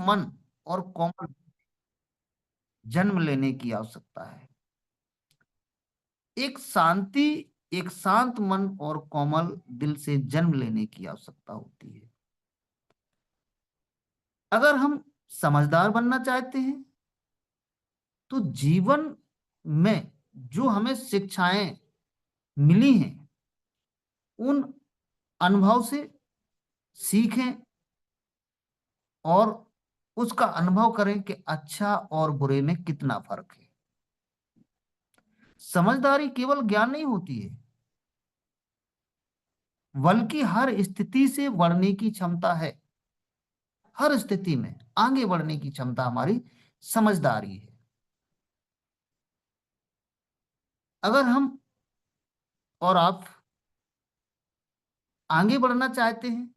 मन और कोमल जन्म लेने की आवश्यकता है। एक शांति एक शांत मन और कोमल दिल से जन्म लेने की आवश्यकता होती है। अगर हम समझदार बनना चाहते हैं तो जीवन में जो हमें शिक्षाएं मिली हैं उन अनुभव से सीखें और उसका अनुभव करें कि अच्छा और बुरे में कितना फर्क है। समझदारी केवल ज्ञान नहीं होती है, बल्कि हर स्थिति से बढ़ने की क्षमता है। हर स्थिति में आगे बढ़ने की क्षमता हमारी समझदारी है। अगर हम और आप आगे बढ़ना चाहते हैं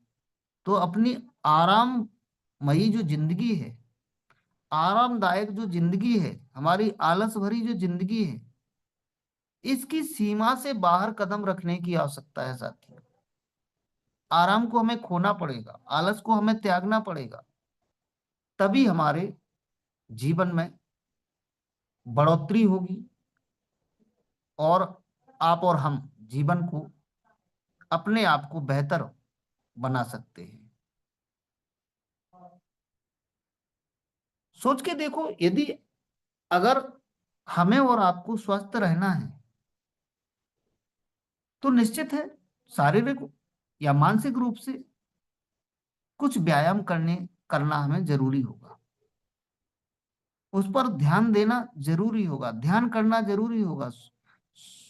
तो अपनी आराममयी जो जिंदगी है, आरामदायक जो जिंदगी है, हमारी आलस भरी जो जिंदगी है, इसकी सीमा से बाहर कदम रखने की आवश्यकता है साथियों। आराम को हमें खोना पड़ेगा, आलस को हमें त्यागना पड़ेगा, तभी हमारे जीवन में बढ़ोतरी होगी और आप और हम जीवन को अपने आप को बेहतर बना सकते हैं। सोच के देखो, यदि अगर हमें और आपको स्वस्थ रहना है तो निश्चित है शारीरिक या मानसिक रूप से कुछ व्यायाम करना हमें जरूरी होगा। उस पर ध्यान देना जरूरी होगा, ध्यान करना जरूरी होगा,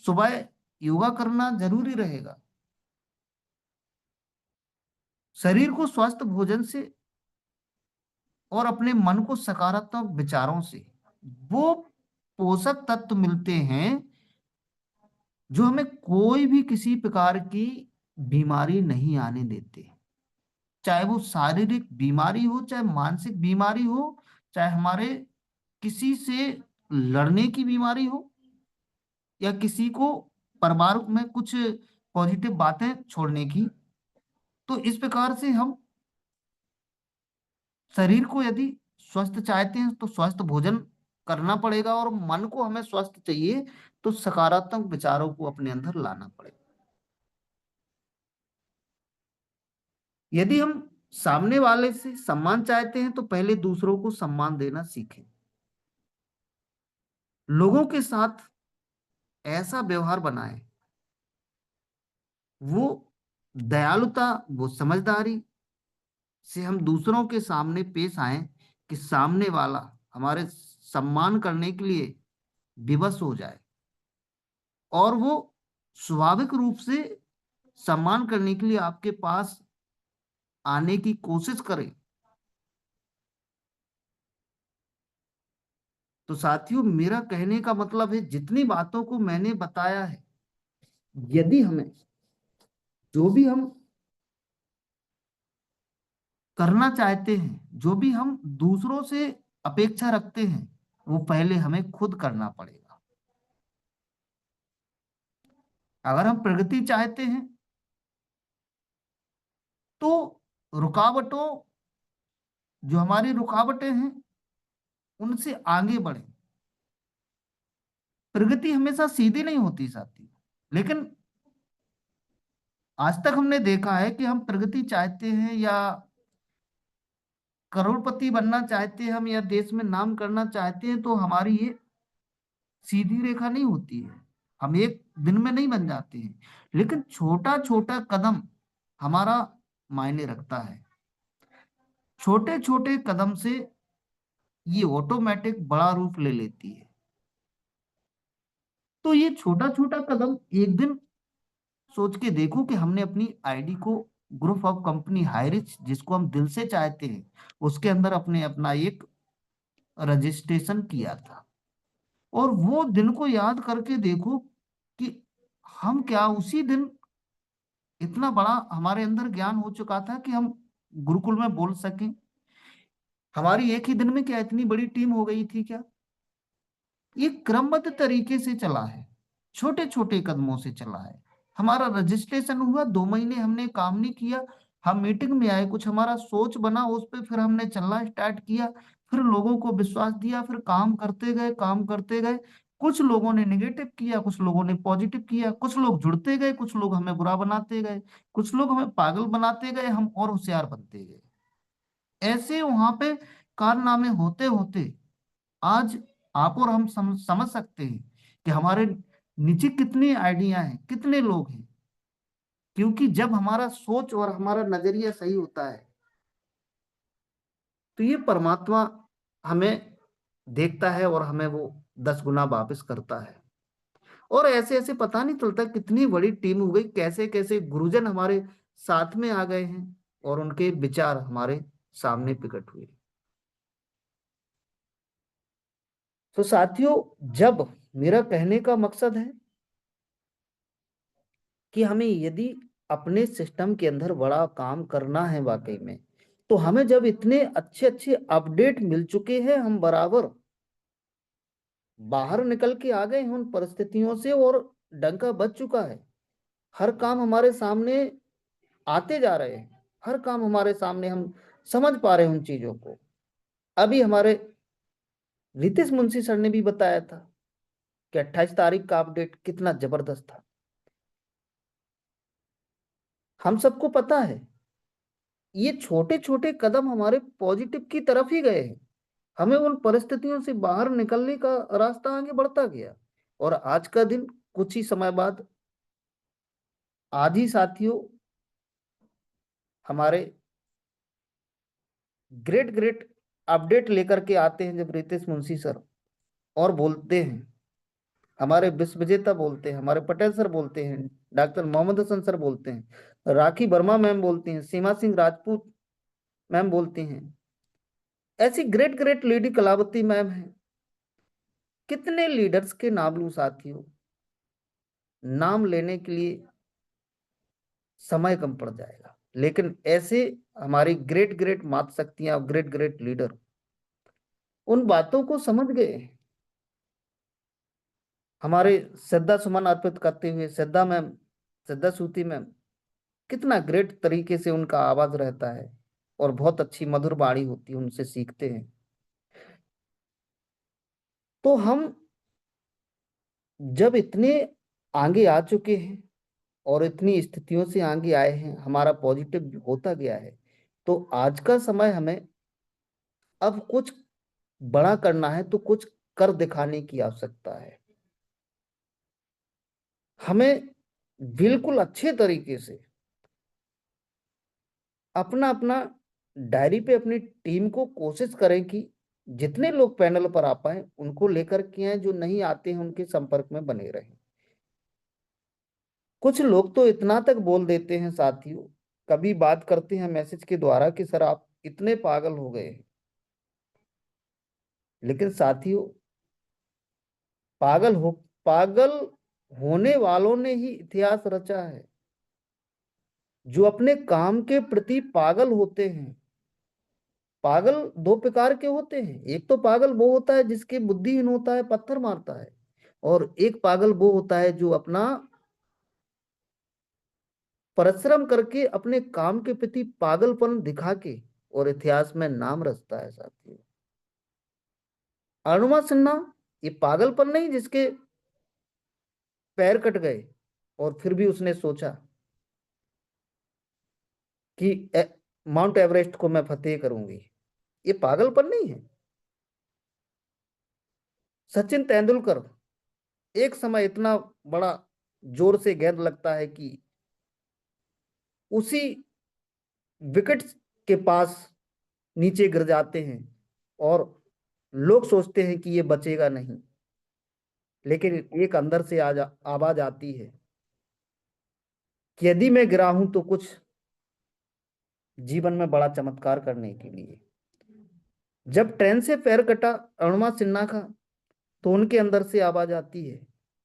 सुबह योगा करना जरूरी रहेगा। शरीर को स्वस्थ भोजन से और अपने मन को सकारात्मक विचारों से वो पोषक तत्व मिलते हैं जो हमें कोई भी किसी प्रकार की बीमारी नहीं आने देते। चाहे वो शारीरिक बीमारी हो, चाहे मानसिक बीमारी हो, चाहे हमारे किसी से लड़ने की बीमारी हो, या किसी को परिवार में कुछ पॉजिटिव बातें छोड़ने की। तो इस प्रकार से हम शरीर को यदि स्वस्थ चाहते हैं तो स्वस्थ भोजन करना पड़ेगा, और मन को हमें स्वस्थ चाहिए तो सकारात्मक विचारों को अपने अंदर लाना पड़ेगा। यदि हम सामने वाले से सम्मान चाहते हैं तो पहले दूसरों को सम्मान देना सीखें। लोगों के साथ ऐसा व्यवहार बनाएं, वो दयालुता, वो समझदारी से हम दूसरों के सामने पेश आए कि सामने वाला हमारे सम्मान करने के लिए विवश हो जाए और वो स्वाभाविक रूप से सम्मान करने के लिए आपके पास आने की कोशिश करे। तो साथियों, मेरा कहने का मतलब है जितनी बातों को मैंने बताया है, यदि हमें जो भी हम करना चाहते हैं, जो भी हम दूसरों से अपेक्षा रखते हैं, वो पहले हमें खुद करना पड़ेगा। अगर हम प्रगति चाहते हैं तो रुकावटों जो हमारी रुकावटें हैं उनसे आगे बढ़े। प्रगति हमेशा सीधी नहीं होती साथी, लेकिन आज तक हमने देखा है कि हम प्रगति चाहते हैं या करोड़पति बनना चाहते हैं हम, या देश में नाम करना चाहते हैं, तो हमारी ये सीधी रेखा नहीं होती है। हम एक दिन में नहीं बन जाते हैं, लेकिन छोटा छोटा कदम हमारा मायने रखता है। छोटे छोटे कदम से ये ऑटोमेटिक बड़ा रूप ले लेती है। तो ये छोटा छोटा कदम एक दिन सोच के देखो कि हमने अपनी आईडी को ग्रुप ऑफ कंपनी हाईरिच, जिसको हम दिल से चाहते हैं, उसके अंदर अपने अपना एक रजिस्ट्रेशन किया था। और वो दिन को याद करके देखो कि हम क्या उसी दिन इतना बड़ा हमारे अंदर ज्ञान हो चुका था कि हम गुरुकुल में बोल सकें। हमारी एक ही दिन में क्या इतनी बड़ी टीम हो गई थी क्या? ये क्रमबद्ध तरीके से चला है, छोटे छोटे कदमों से चला है। हमारा रजिस्ट्रेशन हुआ, 2 महीने हमने काम नहीं किया, हम मीटिंग में आए, कुछ हमारा सोच बना उस पे, फिर हमने चलना स्टार्ट किया, फिर लोगों को विश्वास दिया, फिर काम करते गए, काम करते गए। कुछ लोगों ने निगेटिव किया, कुछ लोगों ने पॉजिटिव किया, कुछ लोग जुड़ते गए, कुछ लोग हमें बुरा बनाते गए, कुछ लोग हमें पागल बनाते गए, हम और होशियार बनते गए। ऐसे वहां पे कारनामे होते होते आज आप और हम समझ सकते हैं कि हमारे नीचे कितनी आइडिया हैं, कितने लोग हैं। क्योंकि जब हमारा सोच और हमारा नजरिया सही होता है, तो ये परमात्मा हमें देखता है और हमें वो 10 गुना वापस करता है। और ऐसे ऐसे पता नहीं चलता कितनी बड़ी टीम हो गई, कैसे कैसे गुरुजन हमारे साथ में आ गए हैं और उनके विचार हमारे सामने प्रकट हुए। तो साथियों, जब मेरा कहने का मकसद है कि हमें यदि अपने सिस्टम के अंदर बड़ा काम करना है वाकई में, तो हमें जब इतने अच्छे अच्छे अपडेट मिल चुके हैं, हम बराबर बाहर निकल के आ गए हैं उन परिस्थितियों से, और डंका बज चुका है। हर काम हमारे सामने आते जा रहे हैं, हर काम हमारे सामने, हम समझ पा रहे हैं उन चीजों को। अभी हमारे रितेश मुंशी सर ने भी बताया था कि 28 तारीख का अपडेट कितना जबरदस्त था। हम सबको पता है ये छोटे छोटे कदम हमारे पॉजिटिव की तरफ ही गए हैं। हमें उन परिस्थितियों से बाहर निकलने का रास्ता आगे बढ़ता गया। और आज का दिन कुछ ही समय बाद, आज ही साथियों, हमारे ग्रेट ग्रेट अपडेट लेकर के आते हैं जब रितेश मुंशी सर, और बोलते हैं, हमारे विश्व विजेता बोलते हैं, हमारे पटेल सर बोलते हैं, डॉक्टर मोहम्मद हसन सर बोलते हैं, राखी वर्मा मैम बोलती हैं, सीमा सिंह राजपूत मैम बोलती हैं, ऐसी great great lady Kalavati ma'am हैं। कितने लीडर्स के नाम लूं साथियों, नाम लेने के लिए समय कम पड़ जाएगा। लेकिन ऐसे हमारी ग्रेट ग्रेट मात शक्तियां और ग्रेट ग्रेट लीडर उन बातों को समझ गए। हमारे श्रद्धा सुमन अर्पित करते हुए श्रद्धा मैम, श्रद्धा सूती मैम, कितना ग्रेट तरीके से उनका आवाज रहता है और बहुत अच्छी मधुर वाणी होती है, उनसे सीखते हैं। तो हम जब इतने आगे आ चुके हैं और इतनी स्थितियों से आगे आए हैं, हमारा पॉजिटिव होता गया है, तो आज का समय हमें अब कुछ बड़ा करना है तो कुछ कर दिखाने की आवश्यकता है। हमें बिल्कुल अच्छे तरीके से अपना अपना डायरी पे अपनी टीम को कोशिश करें कि जितने लोग पैनल पर आ पाए उनको लेकर के आए, जो नहीं आते हैं उनके संपर्क में बने रहें। कुछ लोग तो इतना तक बोल देते हैं साथियों, कभी बात करते हैं मैसेज के द्वारा कि सर आप इतने पागल हो गए हैं। लेकिन साथियों, पागल हो पागल होने वालों ने ही इतिहास रचा है। जो अपने काम के प्रति पागल होते हैं, पागल दो प्रकार के होते हैं। एक तो पागल वो होता है जिसके बुद्धिहीन होता है, पत्थर मारता है, और एक पागल वो होता है जो अपना परिश्रम करके अपने काम के प्रति पागलपन दिखा के और इतिहास में नाम रचता है साथियों। अरुणा सिन्हा, ये पागलपन नहीं जिसके पैर कट गए और फिर भी उसने सोचा कि माउंट एवरेस्ट को मैं फतेह करूंगी, ये पागलपन नहीं है। सचिन तेंदुलकर, एक समय इतना बड़ा जोर से गेंद लगता है कि उसी विकेट के पास नीचे गिर जाते हैं और लोग सोचते हैं कि ये बचेगा नहीं। लेकिन एक अंदर से आवाज आती है कि यदि मैं गिरा हूं तो कुछ जीवन में बड़ा चमत्कार करने के लिए। जब ट्रेन से पैर कटा अरुणा सिन्हा का, तो उनके अंदर से आवाज आती है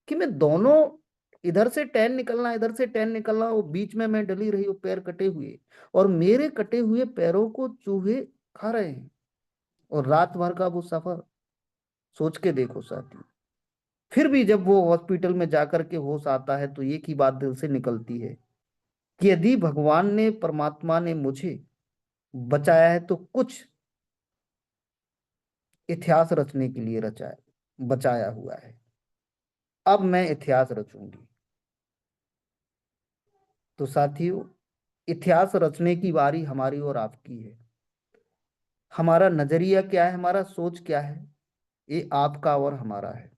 कि मैं दोनों, इधर से टैन निकलना, इधर से टैन निकलना, वो बीच में मैं डली रही हूँ पैर कटे हुए, और मेरे कटे हुए पैरों को चूहे खा रहे हैं। और रात भर का वो सफर सोच के देखो साथी। फिर भी जब वो हॉस्पिटल में जाकर के होश आता है तो एक ही बात दिल से निकलती है कि यदि भगवान ने, परमात्मा ने मुझे बचाया है तो कुछ इतिहास रचने के लिए रचाया, बचाया हुआ है। अब मैं इतिहास रचूंगी। तो साथियों, इतिहास रचने की बारी हमारी और आपकी है। हमारा नजरिया क्या है, हमारा सोच क्या है, ये आपका और हमारा है।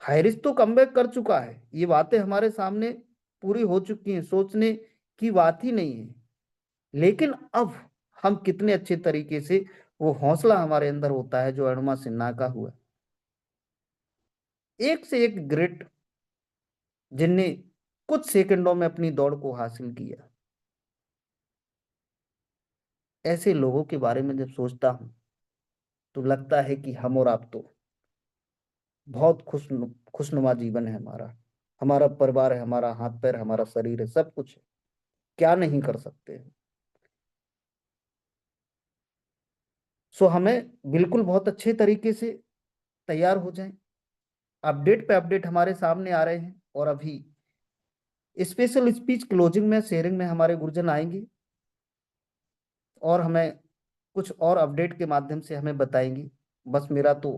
हाइरिस तो कमबैक कर चुका है, ये बातें हमारे सामने पूरी हो चुकी हैं, सोचने की बात ही नहीं है। लेकिन अब हम कितने अच्छे तरीके से, वो हौसला हमारे अंदर होता है जो अरुणा सिन्हा का हुआ, एक से एक ग्रेट, जिनने कुछ सेकंडों में अपनी दौड़ को हासिल किया। ऐसे लोगों के बारे में जब सोचता हूं तो लगता है कि हम और आप तो बहुत खुशनुमा जीवन है हमारा। हमारा परिवार है, हमारा हाथ पैर, हमारा शरीर है, सब कुछ है। क्या नहीं कर सकते हैं। सो हमें बिल्कुल बहुत अच्छे तरीके से तैयार हो जाएं। अपडेट पे अपडेट हमारे सामने आ रहे हैं, और अभी स्पेशल स्पीच क्लोजिंग में, शेयरिंग में हमारे गुरुजन आएंगे और हमें कुछ और अपडेट के माध्यम से हमें बताएंगे। बस मेरा तो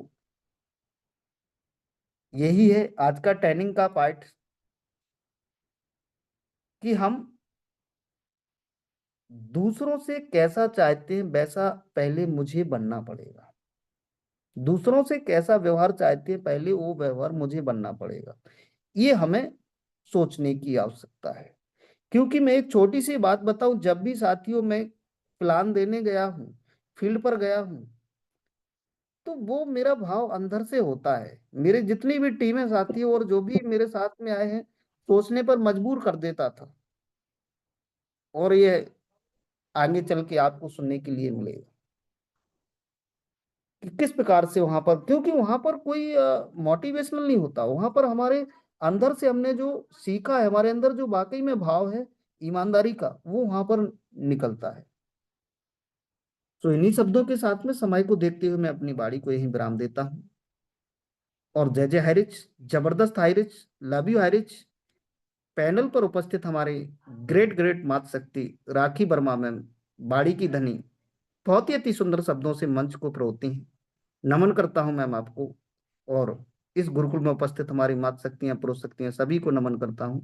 यही है आज का ट्रेनिंग का पार्ट, कि हम दूसरों से कैसा चाहते हैं वैसा पहले मुझे बनना पड़ेगा। दूसरों से कैसा व्यवहार चाहते हैं पहले वो व्यवहार मुझे बनना पड़ेगा। ये हमें सोचने की आवश्यकता है। क्योंकि मैं एक छोटी सी बात बताऊं, जब भी साथियों मैं प्लान देने गया हूं, फील्ड पर गया हूं, तो वो मेरा भाव अंदर से होता है। मेरे जितनी भी टीमें साथी और जो भी मेरे साथ में आए हैं, सोचने पर मजबूर कर देता था। और ये आगे चल के आपको सुनने के लिए मिलेगा कि किस प्रकार से वहां पर, क्योंकि वहां पर कोई मोटिवेशनल नहीं होता। वहां पर हमारे अंदर से हमने जो सीखा है, हमारे अंदर जो वाकई में भाव है ईमानदारी का, वो वहां पर निकलता है। तो इन्हीं शब्दों के साथ में समय को देखते हुए मैं अपनी बाड़ी को यहीं विराम देता हूँ। और जय जय हाइरिच, जबरदस्त हाइरिच, लव यू हाइरिच। पैनल पर उपस्थित हमारे ग्रेट ग्रेट मात शक्ति राखी वर्मा मैम, बाड़ी की धनी, बहुत ही अति सुंदर शब्दों से मंच को परोती हैं। नमन करता हूं मैम आपको। और इस गुरुकुल में उपस्थित हमारी मात शक्तियां, पुरुष शक्तियां, सभी को नमन करता हूं।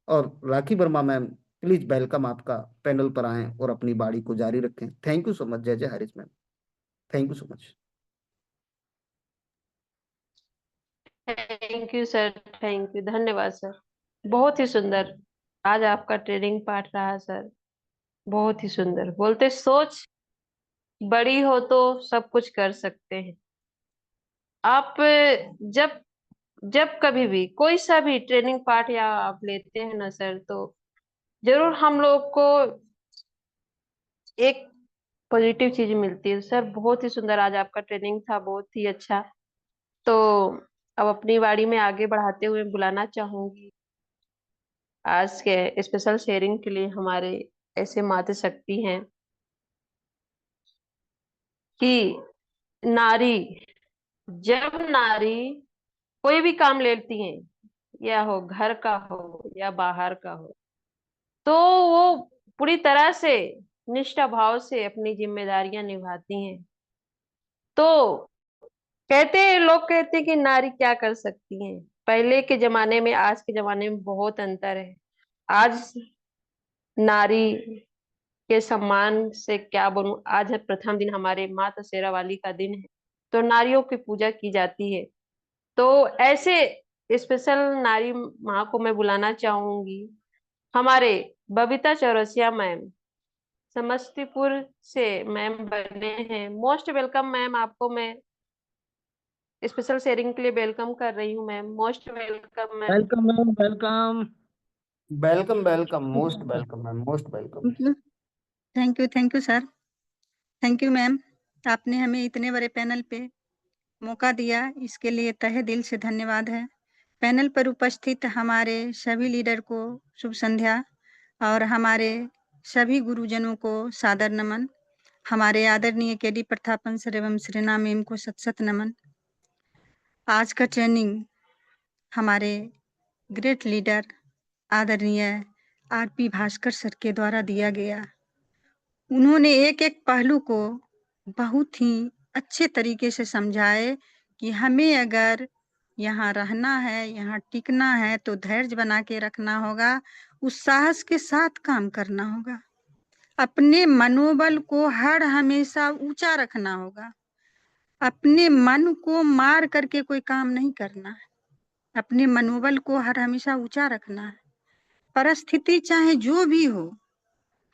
और राखी वर्मा मैम, प्लीज वेलकम, आपका पैनल पर आए और अपनी बाड़ी को जारी रखें। Thank you so much. जय जय Harish ma'am, thank you so much. Thank you sir, thank you, धन्यवाद सर। बहुत ही सुंदर आज आपका ट्रेनिंग पार्ट रहा सर। बहुत ही सुंदर। बोलते सोच बड़ी हो तो सब कुछ कर सकते हैं आप। जब जब कभी भी कोई सा भी ट्रेनिंग पार्ट या आप लेते हैं ना सर, तो जरूर हम लोग को एक पॉजिटिव चीज मिलती है सर। बहुत ही सुंदर आज आपका ट्रेनिंग था, बहुत ही अच्छा। तो अब अपनी बारी में आगे बढ़ाते हुए बुलाना चाहूंगी आज के स्पेशल शेयरिंग के लिए हमारे ऐसे माता शक्ति हैं कि नारी, जब नारी कोई भी काम लेती है, या हो घर का हो या बाहर का हो, तो वो पूरी तरह से निष्ठा भाव से अपनी जिम्मेदारियां निभाती हैं। तो कहते हैं, लोग कहते हैं कि नारी क्या कर सकती है। पहले के जमाने में आज के जमाने में बहुत अंतर है। आज नारी के सम्मान से क्या बोलूं, आज है प्रथम दिन, हमारे माता शेरा वाली का दिन है। तो नारियों की पूजा की जाती है। तो ऐसे स्पेशल नारी माँ को मैं बुलाना चाहूंगी, हमारे बबीता चौरसिया मैम, समस्तीपुर से मैम बने हैं। मोस्ट वेलकम मैम, आपको मैं स्पेशल शेयरिंग के लिए वेलकम कर रही हूँ ma'am. Most welcome ma'am. Welcome ma'am, welcome, welcome, welcome, most welcome ma'am, most welcome. Thank you, thank you sir, thank you ma'am. आपने हमें इतने बड़े पैनल पे मौका दिया, इसके लिए तहे दिल से धन्यवाद है। पैनल पर उपस्थित हमारे सभी लीडर को शुभ संध्या, और हमारे सभी गुरुजनों को सादर नमन। हमारे आदरणीय केडी प्रथापन सर एवं श्रीना मैम को सत सत नमन। आज का ट्रेनिंग हमारे ग्रेट लीडर आदरणीय आरपी भास्कर सर के द्वारा दिया गया। उन्होंने एक एक पहलू को बहुत ही अच्छे तरीके से समझाए कि हमें अगर यहाँ रहना है, यहाँ टिकना है, तो धैर्य बना के रखना होगा, उस साहस के साथ काम करना होगा, अपने मनोबल को हर हमेशा ऊंचा रखना होगा, अपने मन को मार करके कोई काम नहीं करना है, अपने मनोबल को हर हमेशा ऊंचा रखना है। परिस्थिति चाहे जो भी हो,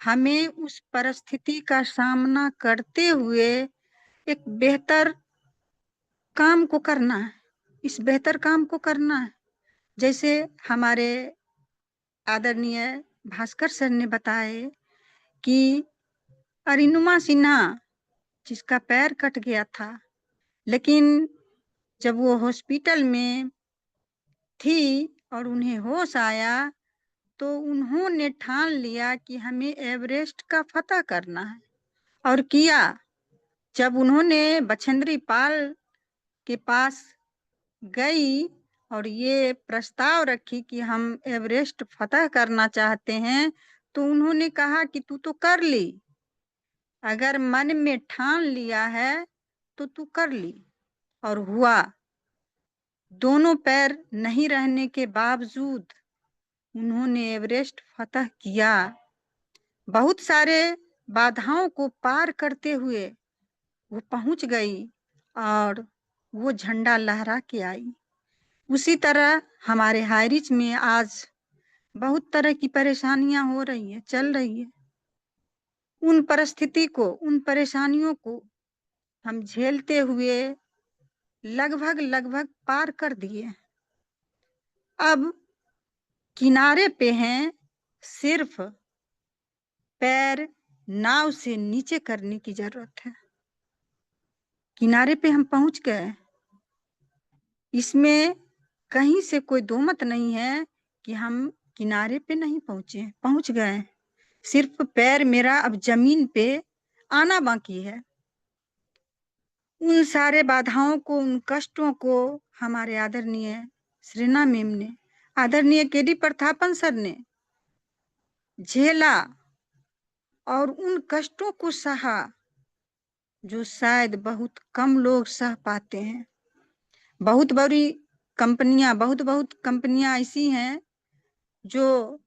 हमें उस परिस्थिति का सामना करते हुए एक बेहतर काम को करना है, इस बेहतर काम को करना है। जैसे हमारे आदरणीय भास्कर सर ने बताए कि अरुणिमा सिन्हा जिसका पैर कट गया था, लेकिन जब वो हॉस्पिटल में थी और उन्हें होश आया तो उन्होंने ठान लिया कि हमें एवरेस्ट का फतह करना है, और किया। जब उन्होंने बछेंद्री पाल के पास गई और ये प्रस्ताव रखी कि हम एवरेस्ट फतह करना चाहते हैं, तो उन्होंने कहा कि तू तो कर ली, अगर मन में ठान लिया है तो तू कर ली। और हुआ। दोनों पैर नहीं रहने के बावजूद उन्होंने एवरेस्ट फतह किया। बहुत सारे बाधाओं को पार करते हुए वो पहुंच गई और वो झंडा लहरा के आई। उसी तरह हमारे हाईरिच में आज बहुत तरह की परेशानियां हो रही है, चल रही है। उन परिस्थिति को, उन परेशानियों को हम झेलते हुए लगभग लगभग पार कर दिए। अब किनारे पे हैं, सिर्फ पैर नाव से नीचे करने की जरूरत है। किनारे पे हम पहुंच गए, इसमें कहीं से कोई दो मत नहीं है कि हम किनारे पे नहीं पहुंचे, पहुंच गए। सिर्फ पैर मेरा अब जमीन पे आना बाकी है। उन सारे बाधाओं को, उन कष्टों को हमारे आदरणीय श्रीना मैम ने, आदरणीय केडी प्रतापन सर ने झेला और उन कष्टों को सहा जो शायद बहुत कम लोग सह पाते हैं। बहुत कंपनियां ऐसी हैं जो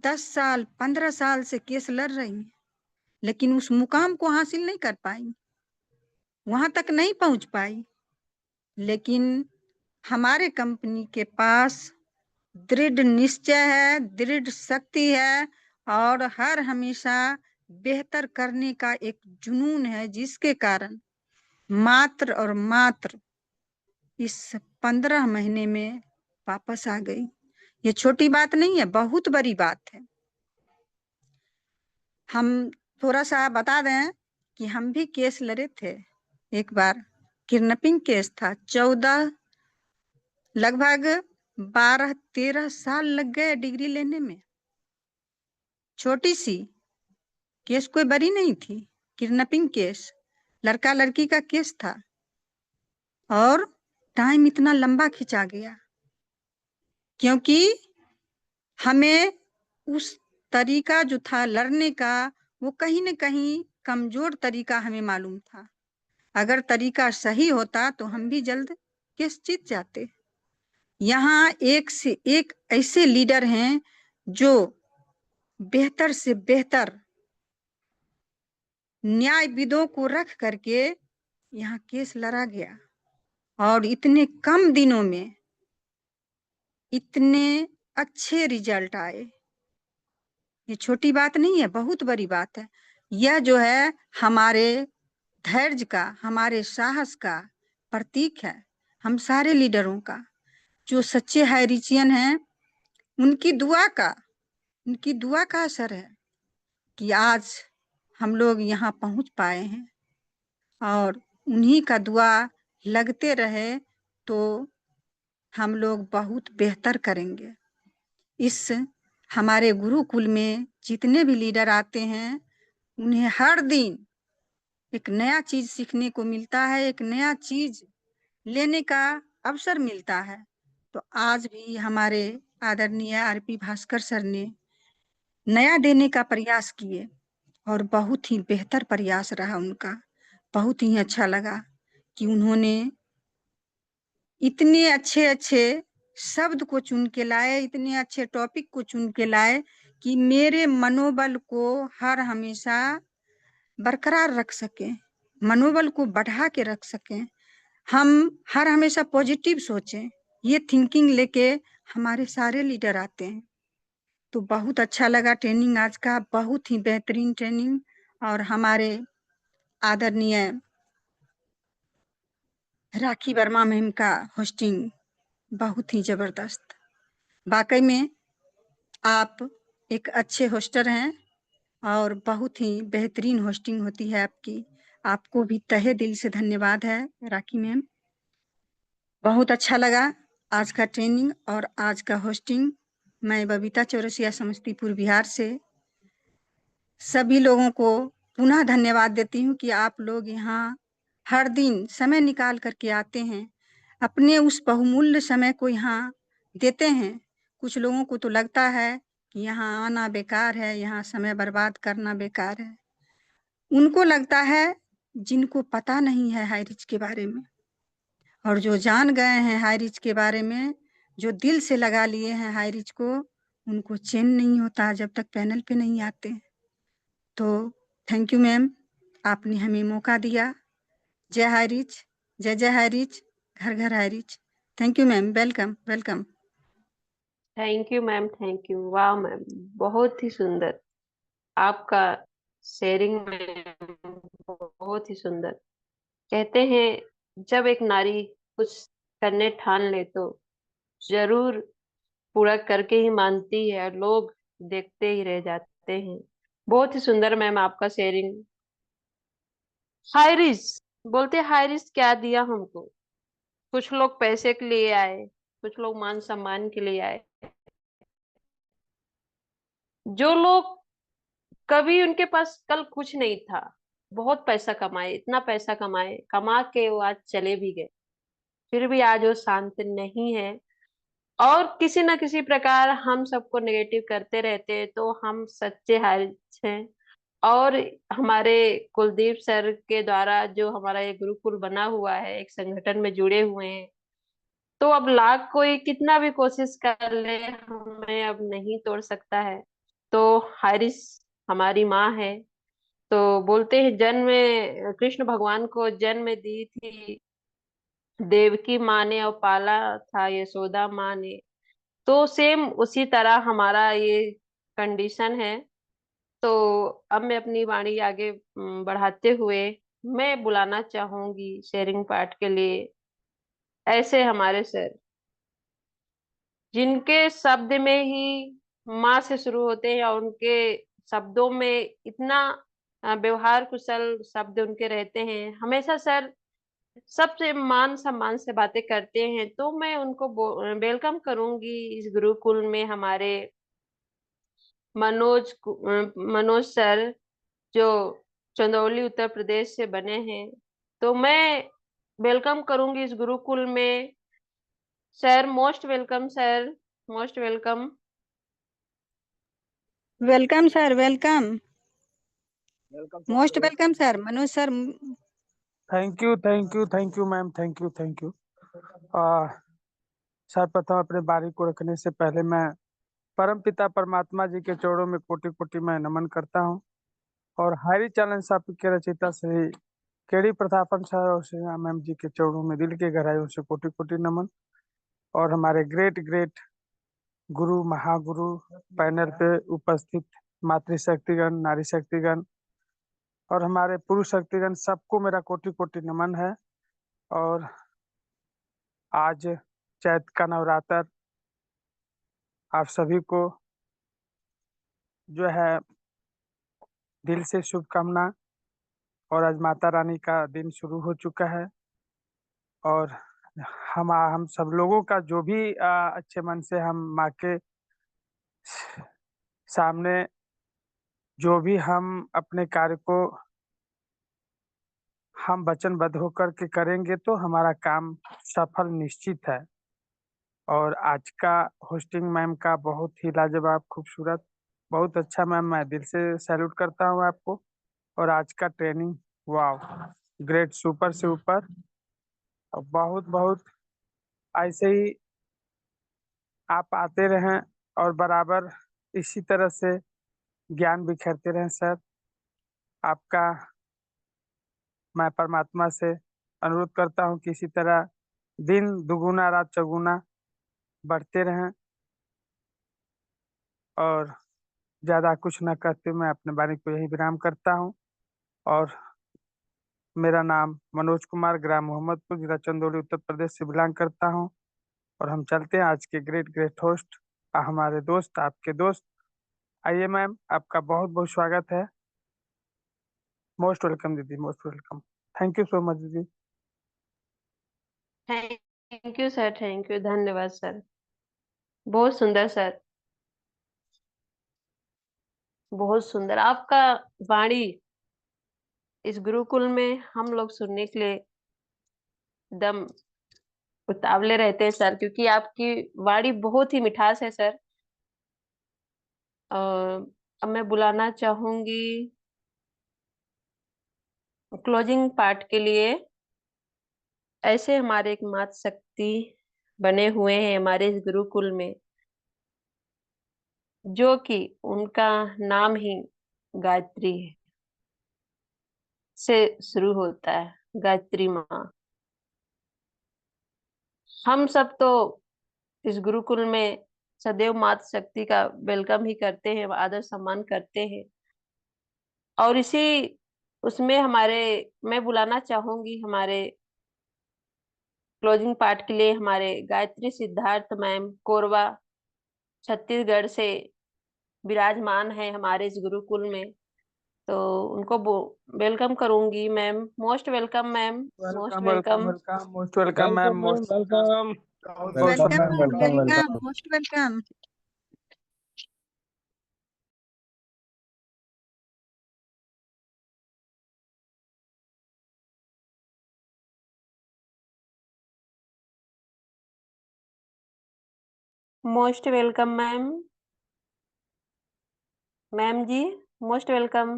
10 साल 15 साल से केस लड़ रही हैं, लेकिन उस मुकाम को हासिल नहीं कर पाई, वहां तक नहीं पहुंच पाई। लेकिन हमारे कंपनी के पास दृढ़ निश्चय है, दृढ़ शक्ति है और हर हमेशा बेहतर करने का एक जुनून है, जिसके कारण मात्र और मात्र इस 15 महीने में वापस आ गई। ये छोटी बात नहीं है, बहुत बड़ी बात है। हम थोड़ा सा बता दें कि हम भी केस लड़े थे। एक बार किडनैपिंग केस था, 14 लगभग 12-13 साल लग गए डिग्री लेने में। छोटी सी केस, कोई बड़ी नहीं थी, किडनैपिंग केस, लड़का लड़की का केस था, और टाइम इतना लंबा खिंचा गया क्योंकि हमें उस तरीका जो था लड़ने का, वो कहीं न कहीं कमजोर तरीका हमें मालूम था। अगर तरीका सही होता तो हम भी जल्द केस जीत जाते। यहाँ एक से एक ऐसे लीडर हैं जो बेहतर से बेहतर न्यायविदों को रख करके यहाँ केस लड़ा गया, और इतने कम दिनों में इतने अच्छे रिजल्ट आए। ये छोटी बात नहीं है, बहुत बड़ी बात है। यह जो है हमारे धैर्य का, हमारे साहस का प्रतीक है। हम सारे लीडरों का, जो सच्चे हाईरिचियन हैं, उनकी दुआ का असर है कि आज हम लोग यहाँ पहुंच पाए हैं, और उन्हीं का दुआ लगते रहे तो हम लोग बहुत बेहतर करेंगे। इस हमारे गुरुकुल में जितने भी लीडर आते हैं, उन्हें हर दिन एक नया चीज सीखने को मिलता है, एक नया चीज लेने का अवसर मिलता है। तो आज भी हमारे आदरणीय आरपी भास्कर सर ने नया देने का प्रयास किए और बहुत ही बेहतर प्रयास रहा उनका। बहुत ही अच्छा लगा कि उन्होंने इतने अच्छे-अच्छे शब्द को चुन के लाए, इतने अच्छे टॉपिक को चुन के लाए कि मेरे मनोबल को हर हमेशा बरकरार रख सकें, मनोबल को बढ़ा के रख सकें। हम हर हमेशा पॉजिटिव सोचें, ये थिंकिंग लेके हमारे सारे लीडर आते हैं। तो बहुत अच्छा लगा ट्रेनिंग आज का, बहुत ही बेहतरीन ट्रेनिंग। और हमारे आदरणीय राखी वर्मा मैम का होस्टिंग बहुत ही जबरदस्त। वाकई में आप एक अच्छे होस्टर हैं और बहुत ही बेहतरीन होस्टिंग होती है आपकी। आपको भी तहे दिल से धन्यवाद है राखी मैम। बहुत अच्छा लगा आज का ट्रेनिंग और आज का होस्टिंग। मैं बबीता चौरसिया समस्तीपुर बिहार से सभी लोगों को पुनः धन्यवाद देती हूँ कि आप लोग यहाँ हर दिन समय निकाल करके आते हैं, अपने उस बहुमूल्य समय को यहाँ देते हैं। कुछ लोगों को तो लगता है कि यहाँ आना बेकार है, यहाँ समय बर्बाद करना बेकार है। उनको लगता है जिनको पता नहीं है हाई रिच के बारे में, और जो जान गए हैं हाई रिच के बारे में, जो दिल से लगा लिए हैं हाई रिच को, उनको चैन नहीं होता जब तक पैनल पे नहीं आते। तो थैंक यू मैम, आपने हमें मौका दिया। जय हाई रिच, जय जय हाई रिच, घर घर high rich. Thank you ma'am, welcome welcome. Thank you ma'am, thank you. वाह मैम, बहुत ही सुंदर आपका शेयरिंग में, बहुत ही सुंदर। कहते हैं जब एक नारी कुछ करने ठान ले तो जरूर पूरा करके ही मानती है, और लोग देखते ही रह जाते हैं। बहुत ही सुंदर मैम आपका शेयरिंग। हाइरिस, बोलते हाइरिस क्या दिया हमको? कुछ लोग पैसे के लिए आए, कुछ लोग मान सम्मान के लिए आए। जो लोग कभी उनके पास कल कुछ नहीं था, बहुत पैसा कमाए, इतना पैसा कमाए, कमा के वो आज चले भी गए, फिर भी आज वो शांत नहीं है, और किसी न किसी प्रकार हम सबको नेगेटिव करते रहते हैं। तो हम सच्चे हारिस हैं। और हमारे कुलदीप सर के द्वारा जो हमारा ये गुरुकुल बना हुआ है, एक संगठन में जुड़े हुए हैं, तो अब लाख कोई कितना भी कोशिश कर ले, हमें अब नहीं तोड़ सकता है। तो हारिस हमारी माँ है। तो बोलते हैं जन्म कृष्ण भगवान को जन्म दी थी देवकी माँ ने, और पाला था यशोदा माँ ने। तो सेम उसी तरह हमारा ये कंडीशन है। तो अब मैं अपनी वाणी आगे बढ़ाते हुए मैं बुलाना चाहूंगी शेयरिंग पार्ट के लिए ऐसे हमारे सर, जिनके शब्द में ही माँ से शुरू होते हैं, और उनके शब्दों में इतना व्यवहार कुशल शब्द उनके रहते हैं। हमेशा सर सबसे मान सम्मान से बातें करते हैं। तो मैं उनको वेलकम करूंगी इस गुरुकुल में, हमारे मनोज सर, जो चंदौली उत्तर प्रदेश से बने हैं। तो मैं वेलकम करूंगी इस गुरुकुल में। Sir most welcome, sir most welcome. Welcome sir, welcome, most welcome welcome. Sir, Manoj sir. Thank you, thank you, thank you ma'am, thank you, thank you. सर्वप्रथम अपने बारी को रखने से पहले मैं परम पिता परमात्मा जी के चरणों में कोटि कोटि मैं नमन करता हूँ, और हरि चरण साहिब के रचयिता श्री केडी प्रतापन सर और श्री राम मैम जी के चरणों में दिल के गहराइयों से कोटि कोटि नमन। और हमारे ग्रेट ग्रेट गुरु महागुरु पैनल पे उपस्थित मातृशक्तिगण, नारी शक्तिगण और हमारे पुरुष शक्तिगण, सबको मेरा कोटि कोटि नमन है। और आज चैत का नवरात्र, आप सभी को जो है दिल से शुभकामना। और आज माता रानी का दिन शुरू हो चुका है, और हम सब लोगों का जो भी अच्छे मन से हम माँ के सामने जो भी हम अपने कार्य को हम वचनबद्ध होकर के करेंगे तो हमारा काम सफल निश्चित है। और आज का होस्टिंग मैम का बहुत ही लाजवाब, खूबसूरत, बहुत अच्छा मैम, मैं दिल से सैल्यूट करता हूँ आपको। और आज का ट्रेनिंग, वाह, ग्रेट, सुपर से ऊपर। और बहुत बहुत ऐसे ही आप आते रहें और बराबर इसी तरह से ज्ञान बिखेरते रहें सर। आपका मैं परमात्मा से अनुरोध करता हूँ कि इसी तरह दिन दुगुना रात चौगुना बढ़ते रहें। और ज़्यादा कुछ न कहते मैं अपने वाणी को यही विराम करता हूँ। और मेरा नाम मनोज कुमार, ग्राम मोहम्मदपुर, जिला चंदौली, उत्तर प्रदेश से बिलोंग करता हूँ। और हम चलते हैं आज के ग्रेट ग्रेट होस्ट, हमारे दोस्त, आपके दोस्त। आइए मैम, आपका बहुत बहुत स्वागत है। मोस्ट वेलकम दीदी, most welcome. Thank you so much दीदी। Thank you sir, thank you, धन्यवाद सर। बहुत सुंदर सर, बहुत सुंदर आपका वाणी। इस गुरुकुल में हम लोग सुनने के लिए एकदम उतावले रहते हैं सर, क्योंकि आपकी वाणी बहुत ही मिठास है सर। अब मैं बुलाना चाहूंगी क्लोजिंग पार्ट के लिए। ऐसे हमारे एक मात शक्ति बने हुए हैं हमारे इस गुरुकुल में, जो कि उनका नाम ही गायत्री है, से शुरू होता है, गायत्री माँ। हम सब तो इस गुरुकुल में सदैव मात शक्ति का वेलकम ही करते हैं, आदर सम्मान करते हैं। और इसी उसमें हमारे, मैं बुलाना चाहूंगी हमारे क्लोजिंग पार्ट के लिए हमारे गायत्री सिद्धार्थ मैम, कोरबा छत्तीसगढ़ से विराजमान है हमारे इस गुरुकुल में। तो उनको वेलकम करूंगी। Ma'am most welcome, ma'am most welcome welcome welcome. Welcome, most welcome ma'am, most welcome. बहुत बहुत welcome welcome ma'am, ma'am, welcome welcome, welcome. Most welcome. Most welcome ma'am, ma'am जी most welcome.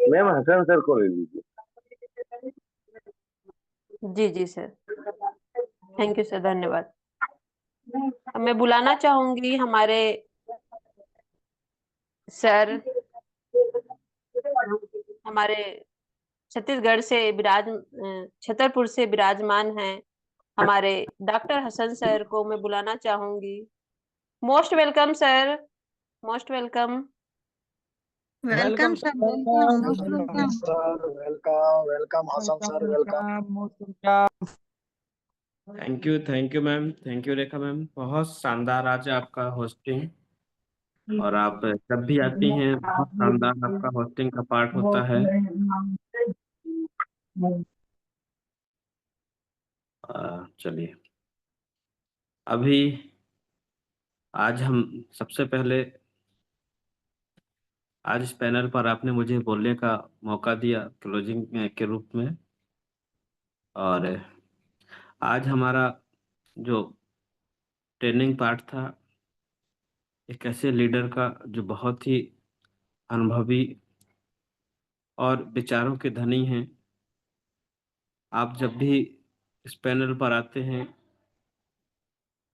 Ma'am Hasan sir को ले लीजिए। जी जी sir, thank you sir, धन्यवाद। अब मैं बुलाना चाहूंगी हमारे सर, हमारे छत्तीसगढ़ से छतरपुर से विराजमान हैं हमारे डॉक्टर हसन सर को मैं बुलाना चाहूंगी। Most welcome sir, most welcome. Welcome welcome sir, sir, welcome, most welcome welcome. Sir, welcome welcome Hasan sir, welcome. Most welcome. Thank you ma'am, thank you Rekha ma'am, बहुत शानदार आज आपका होस्टिंग। और आप जब भी आती हैं बहुत शानदार आपका होस्टिंग का पार्ट होता है। चलिए, अभी आज हम सबसे पहले, आज इस पैनल पर आपने मुझे बोलने का मौका दिया क्लोजिंग के रूप में। और आज हमारा जो ट्रेनिंग पार्ट था, एक ऐसे लीडर का जो बहुत ही अनुभवी और विचारों के धनी हैं। आप जब भी इस पैनल पर आते हैं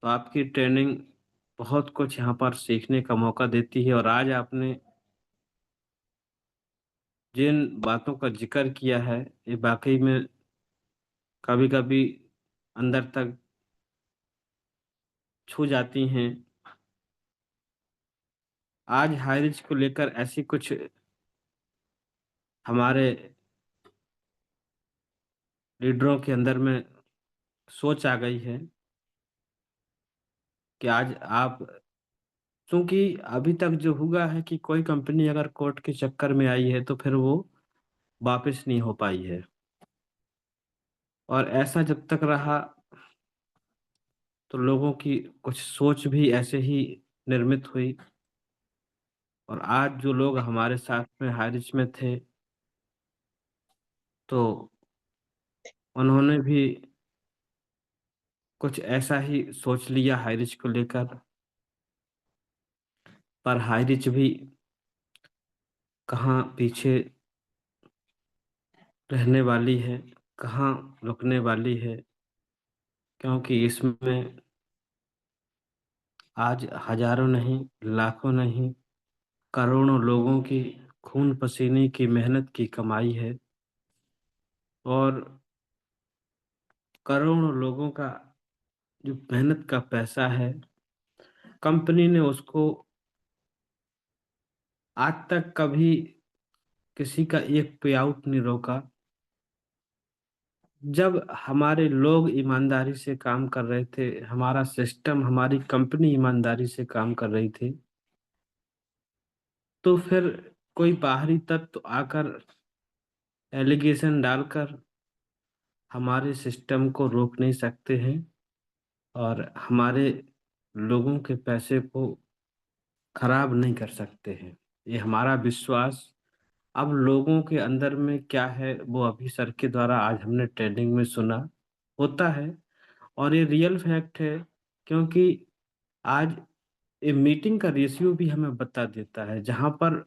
तो आपकी ट्रेनिंग बहुत कुछ यहाँ पर सीखने का मौका देती है। और आज आपने जिन बातों का जिक्र किया है, ये वाकई में कभी कभी अंदर तक छू जाती हैं। आज हाइरिज को लेकर ऐसी कुछ हमारे लीडरों के अंदर में सोच आ गई है कि आज आप, क्योंकि अभी तक जो हुआ है कि कोई कंपनी अगर कोर्ट के चक्कर में आई है तो फिर वो वापस नहीं हो पाई है। और ऐसा जब तक रहा तो लोगों की कुछ सोच भी ऐसे ही निर्मित हुई। और आज जो लोग हमारे साथ में हारिज में थे, तो उन्होंने भी कुछ ऐसा ही सोच लिया हाईरिच को लेकर, पर हाईरिच भी कहाँ पीछे रहने वाली है, कहाँ रुकने वाली है, क्योंकि इसमें आज हजारों नहीं, लाखों नहीं, करोड़ों लोगों की खून पसीने की मेहनत की कमाई है, और करोड़ों लोगों का जो मेहनत का पैसा है, कंपनी ने उसको आज तक कभी किसी का एक पे आउट नहीं रोका। जब हमारे लोग ईमानदारी से काम कर रहे थे, हमारा सिस्टम, हमारी कंपनी ईमानदारी से काम कर रही थी, तो फिर कोई बाहरी तत्व आकर एलिगेशन डालकर हमारे सिस्टम को रोक नहीं सकते हैं, और हमारे लोगों के पैसे को खराब नहीं कर सकते हैं। ये हमारा विश्वास अब लोगों के अंदर में क्या है, वो अभी सर के द्वारा आज हमने ट्रेनिंग में सुना, होता है, और ये रियल फैक्ट है। क्योंकि आज ये मीटिंग का रेशियो भी हमें बता देता है। जहां पर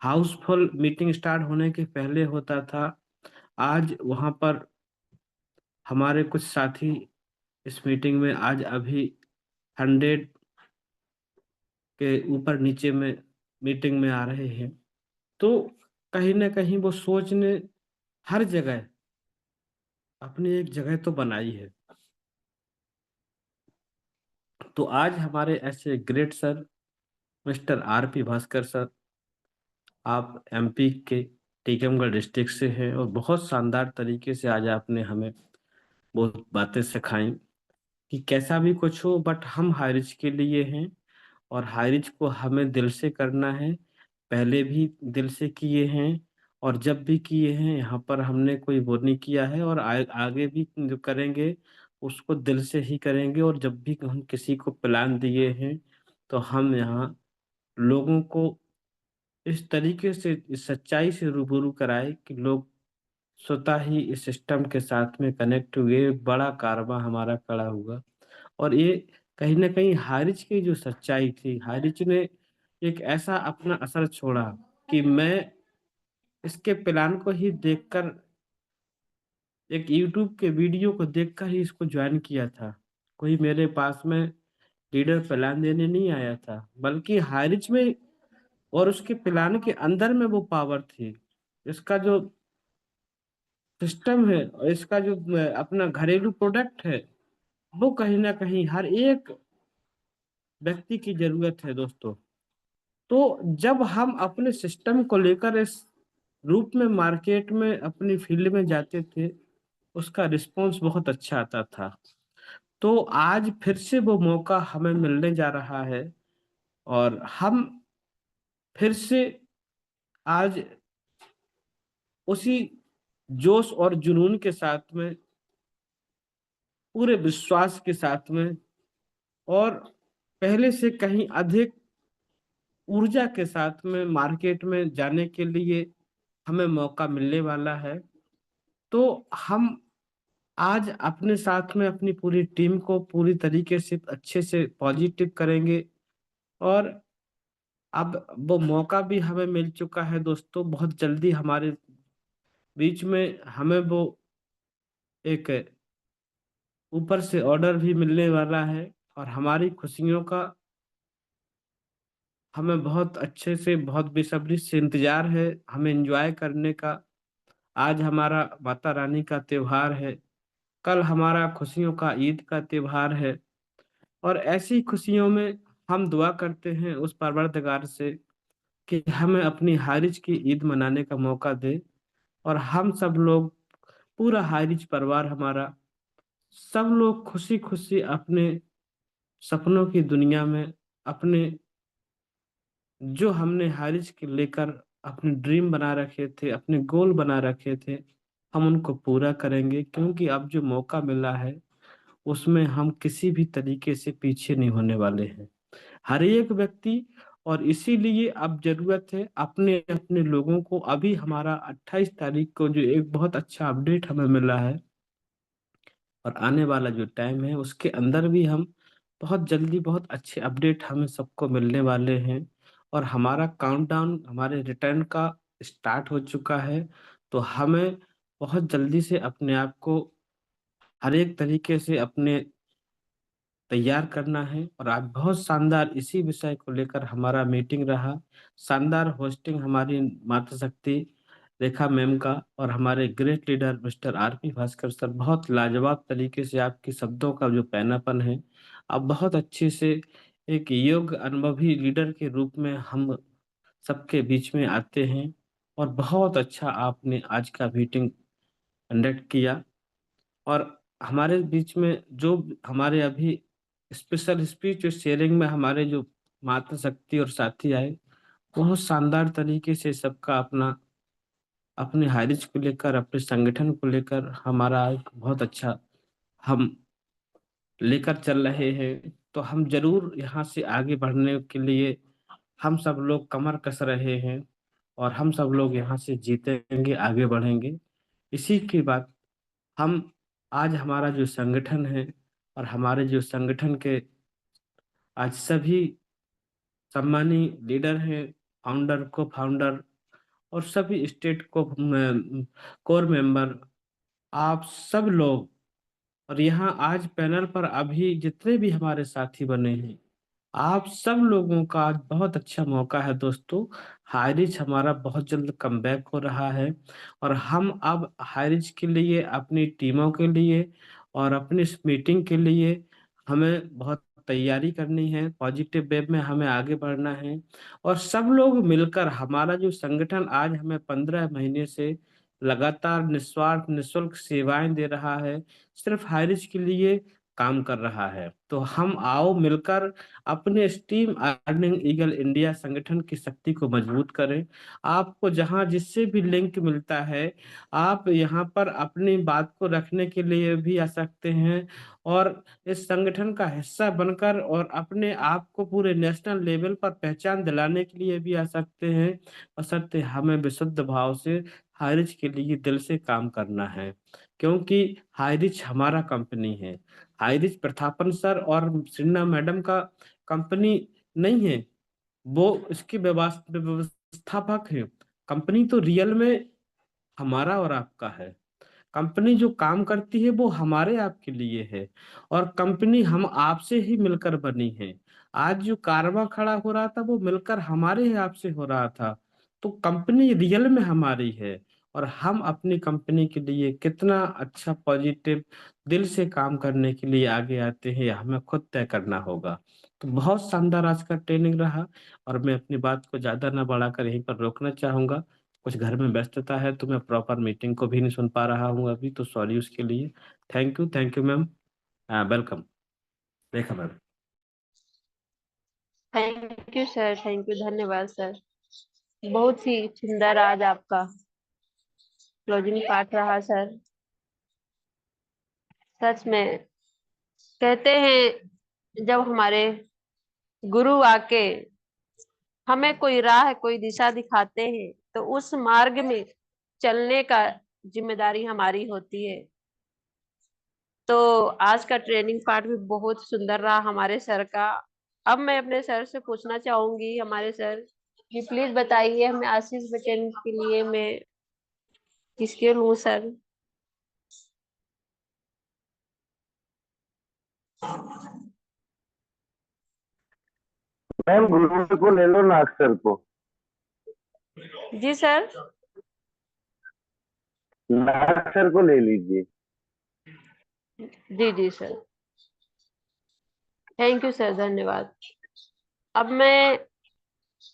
हाउसफुल मीटिंग स्टार्ट होने के पहले होता था, आज वहां पर हमारे कुछ साथी इस मीटिंग में आज अभी 100 के ऊपर नीचे में मीटिंग में आ रहे हैं। तो कहीं ना कहीं वो सोच ने हर जगह अपनी एक जगह तो बनाई है। तो आज हमारे ऐसे great sir mister RP. Bhaskar sir, आप एमपी के टीकमगढ़ डिस्ट्रिक्ट से हैं, और बहुत शानदार तरीके से आज आपने हमें बहुत बातें सिखाई कि कैसा भी कुछ हो, बट हम हाईरिच के लिए हैं, और हाईरिच को हमें दिल से करना है। पहले भी दिल से किए हैं, और जब भी किए हैं यहाँ पर हमने कोई वो नहीं किया है, और आगे भी जो करेंगे उसको दिल से ही करेंगे। और जब भी हम किसी को प्लान दिए हैं, तो हम यहाँ लोगों को इस तरीके से, इस सच्चाई से रूबरू कराए कि लोग स्वतः ही इस सिस्टम के साथ में कनेक्ट हुए, एक बड़ा कारवां हमारा खड़ा हुआ। और ये कहीं ना कहीं हारिज की जो सच्चाई थी, हारिज ने एक ऐसा अपना असर छोड़ा कि मैं इसके प्लान को ही देखकर, एक यूट्यूब के वीडियो को देखकर ही इसको ज्वाइन किया था। कोई मेरे पास में लीडर प्लान देने नहीं आया था, बल्कि हारिज में और उसके प्लान के अंदर में वो पावर थी। इसका जो सिस्टम है और इसका जो अपना घरेलू प्रोडक्ट है, वो कहीं ना कहीं हर एक व्यक्ति की जरूरत है दोस्तों। तो जब हम अपने सिस्टम को लेकर इस रूप में मार्केट में अपनी फील्ड में जाते थे, उसका रिस्पॉन्स बहुत अच्छा आता था। तो आज फिर से वो मौका हमें मिलने जा रहा है, और हम फिर से आज उसी जोश और जुनून के साथ में, पूरे विश्वास के साथ में, और पहले से कहीं अधिक ऊर्जा के साथ में मार्केट में जाने के लिए हमें मौका मिलने वाला है। तो हम आज अपने साथ में अपनी पूरी टीम को पूरी तरीके से अच्छे से पॉजिटिव करेंगे। और अब वो मौका भी हमें मिल चुका है दोस्तों, बहुत जल्दी हमारे बीच में हमें वो एक ऊपर से ऑर्डर भी मिलने वाला है, और हमारी खुशियों का हमें बहुत अच्छे से, बहुत बेसब्री से इंतजार है हमें एंजॉय करने का। आज हमारा माता रानी का त्योहार है, कल हमारा खुशियों का ईद का त्योहार है, और ऐसी खुशियों में हम दुआ करते हैं उस परवरदिगार से कि हमें अपनी हारिज की ईद मनाने का मौका दे। और हम सब लोग, पूरा हारिज परिवार हमारा, सब लोग खुशी खुशी अपने सपनों की दुनिया में, अपने जो हमने हारिज के लेकर अपने ड्रीम बना रखे थे, अपने गोल बना रखे थे, हम उनको पूरा करेंगे। क्योंकि अब जो मौका मिला है उसमें हम किसी भी तरीके से पीछे नहीं होने वाले हैं। हर एक व्यक्ति और इसीलिए अब जरूरत है अपने अपने लोगों को। अभी हमारा 28 तारीख को जो एक बहुत अच्छा अपडेट हमें मिला है, और आने वाला जो टाइम है उसके अंदर भी हम बहुत जल्दी बहुत अच्छे अपडेट हमें सबको मिलने वाले हैं। और हमारा काउंटडाउन हमारे रिटर्न का स्टार्ट हो चुका है। तो हमें बहुत जल्दी से अपने आप को हर एक तरीके से अपने तैयार करना है। और आज बहुत शानदार इसी विषय को लेकर हमारा मीटिंग रहा। शानदार होस्टिंग हमारी मातृशक्ति रेखा मैम का, और हमारे great leader mister RP. Bhaskar sir, बहुत लाजवाब तरीके से आपके शब्दों का जो पैनापन है, आप बहुत अच्छे से एक योग्य अनुभवी लीडर के रूप में हम सबके बीच में आते हैं। और बहुत अच्छा आपने आज का मीटिंग कंडक्ट किया। और हमारे बीच में जो हमारे अभी स्पेशल स्पीच शेयरिंग में हमारे जो मातृशक्ति और साथी आए, बहुत शानदार तरीके से सबका अपना अपने हाइरिज को लेकर अपने संगठन को लेकर हमारा एक बहुत अच्छा हम लेकर चल रहे हैं। तो हम जरूर यहाँ से आगे बढ़ने के लिए हम सब लोग कमर कस रहे हैं, और हम सब लोग यहाँ से जीतेंगे, आगे बढ़ेंगे। इसी के बाद हम आज हमारा जो संगठन है, और हमारे जो संगठन के आज सभी सम्मानी लीडर हैं, फाउंडर को फाउंडर और सभी स्टेट को कोर मेंबर, आप सब लोग, और यहाँ आज पैनल पर अभी जितने भी हमारे साथी बने हैं, आप सब लोगों का आज बहुत अच्छा मौका है दोस्तों। हाइरिज हमारा बहुत जल्द कमबैक हो रहा है, और हम अब हाइरिज के लिए, अपनी टीमों के लिए और अपनी इस मीटिंग के लिए हमें बहुत तैयारी करनी है। पॉजिटिव वेब में हमें आगे बढ़ना है, और सब लोग मिलकर हमारा जो संगठन आज हमें 15 महीने से लगातार निस्वार्थ निःशुल्क सेवाएं दे रहा है, सिर्फ हाइरिज के लिए काम कर रहा है। तो हम आओ मिलकर अपने स्टीम अर्निंग ईगल इंडिया संगठन की शक्ति को मजबूत करें। आपको जहां जिससे भी लिंक मिलता है, आप यहां पर अपनी बात को रखने के लिए भी आ सकते हैं, और इस संगठन का हिस्सा बनकर और अपने आप को पूरे नेशनल लेवल पर पहचान दिलाने के लिए भी आ सकते हैं। बशर्ते हमें विशुद्ध भाव से हाइरिज के लिए दिल से काम करना है, क्योंकि हाइरिज हमारा कंपनी है। हाइरिच प्रथापन सर और सिन्हा मैडम का कंपनी नहीं है, वो इसके व्यवस्थापक है। कंपनी तो रियल में हमारा और आपका है। कंपनी जो काम करती है वो हमारे आपके लिए है, और कंपनी हम आपसे ही मिलकर बनी है। आज जो कारवां खड़ा हो रहा था वो मिलकर हमारे ही आपसे हो रहा था। तो कंपनी रियल में हमारी है, और हम अपनी कंपनी के लिए कितना अच्छा पॉजिटिव दिल से काम करने के लिए आगे आते हैं, यह हमें खुद तय करना होगा। तो बहुत शानदार आज का ट्रेनिंग रहा, और मैं अपनी बात को ज्यादा ना बढ़ाकर यहीं पर रोकना चाहूंगा। कुछ घर में व्यस्तता है तो मैं प्रॉपर मीटिंग को भी नहीं सुन पा रहा हूँ अभी, तो सॉरी उसके लिए। Thank you ma'am. Welcome Rekha ma'am. Thank you sir, thank you, धन्यवाद सर। बहुत ही सुंदर आज आपका क्लोजिंग पार्ट रहा सर। सच में कहते हैं, जब हमारे गुरु आके हमें कोई राह कोई दिशा दिखाते हैं तो उस मार्ग में चलने का जिम्मेदारी हमारी होती है। तो आज का ट्रेनिंग पार्ट भी बहुत सुंदर रहा हमारे सर का। अब मैं अपने सर से पूछना चाहूंगी, हमारे सर कि प्लीज बताइए हमें आशीष बचन के लिए मैं किसके लूं सर। मैम गुरु को ले लो ना, अक्षर को। जी सर। अक्षर को ले लीजिए। जी जी सर, थैंक यू सर, धन्यवाद। अब मैं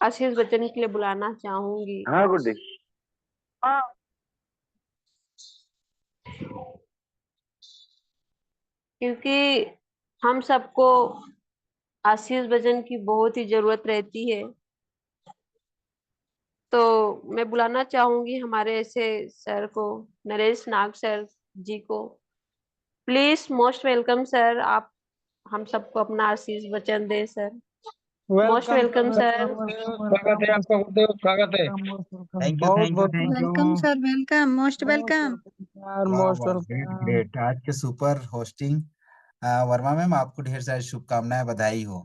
आशीष बच्चन के लिए बुलाना चाहूंगी, हाँ गुड्डी। क्योंकि हम सबको आशीष बच्चन की बहुत ही जरूरत रहती है। तो मैं बुलाना चाहूंगी हमारे ऐसे सर को, नरेश नाग सर जी को। प्लीज मोस्ट वेलकम सर, आप हम सबको अपना आशीष वचन दें सर। Most welcome sir. स्वागत है आपका गुरुदेव, स्वागत है। थैंक यू, बहुत थैंक यू, बहुत thank you. Welcome sir, welcome, most welcome. वाह मोस्ट वाह, ग्रेट वेलकम। ग्रेट। आज के सुपर होस्टिंग वर्मा मैम, आपको ढेर सारी शुभकामनाएं, बधाई हो।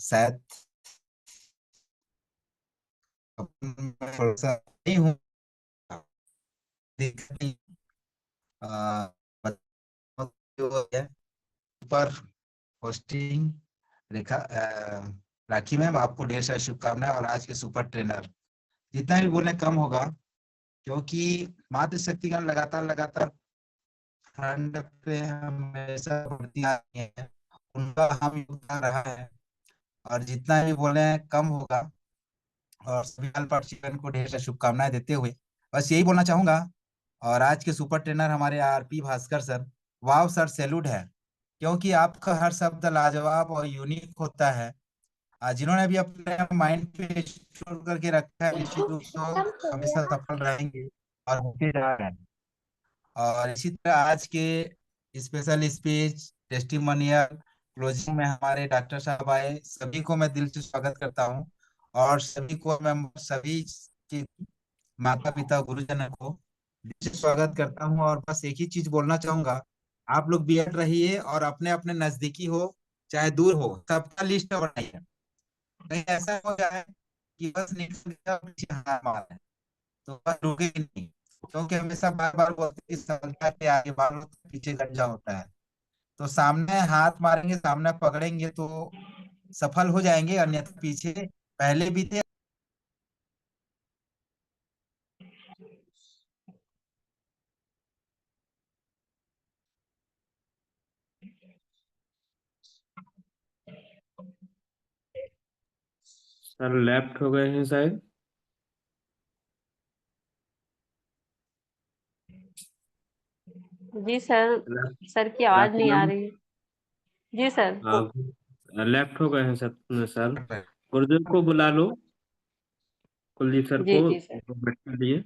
शायद मैं थोड़ा सा नहीं हूँ, दिक्कत नहीं। सुपर होस्टिंग रेखा राखी मैम, आपको ढेर सारी शुभकामनाएं। और आज के सुपर ट्रेनर, जितना भी बोले कम होगा, क्योंकि मातृशक्तिगण लगातार लगातार फ्रंट पे हमेशा बढ़ती आ रही है, उनका हम योगदान रहा है, और जितना भी बोले कम होगा। और सभी बाल पार्टिसिपेंट को ढेर सारी शुभकामनाएं देते हुए बस यही बोलना चाहूंगा। और आज के सुपर ट्रेनर हमारे आरपी भास्कर सर, वाव सर, सैल्यूट है, क्योंकि आपका हर शब्द लाजवाब और यूनिक होता है। जिन्होंने भी अपने माइंड पे स्टोर करके रखा है, निश्चित रूप से वो हमेशा सफल रहेंगे और होते जा रहे हैं। और इसी तरह आज के स्पेशल स्पीच, टेस्टिमोनियल, क्लोजिंग में हमारे डॉक्टर साहब आए, सभी को मैं दिल से स्वागत करता हूं। और सभी को मैं, सभी के माता पिता गुरुजनों को दिल से स्वागत करता हूं। और बस एक ही चीज बोलना चाहूंगा, आप लोग बियड रहिए और अपने अपने नजदीकी हो चाहे दूर हो, सबका लिस्ट बनाइए। कहीं ऐसा हो जाए कि बस निकल गया और पीछे हाथ मारे, तो बस रुकेगी नहीं, क्योंकि हमेशा बार बार बोलते हैं कि सफलता के आगे बालों के पीछे गंजा होता है। तो सामने हाथ मारेंगे, सामने पकड़ेंगे तो सफल हो जाएंगे, अन्यथा पीछे पहले भी थे। सर लेफ्ट हो गए हैं शायद। जी सर, सर की आवाज राखी नहीं आ मैम, रही। जी सर। लेफ्ट हो गए हैं सर। सर गुरुदेव को बुला लो, कुलदीप सर जी को जी सर। मिनट के लिए।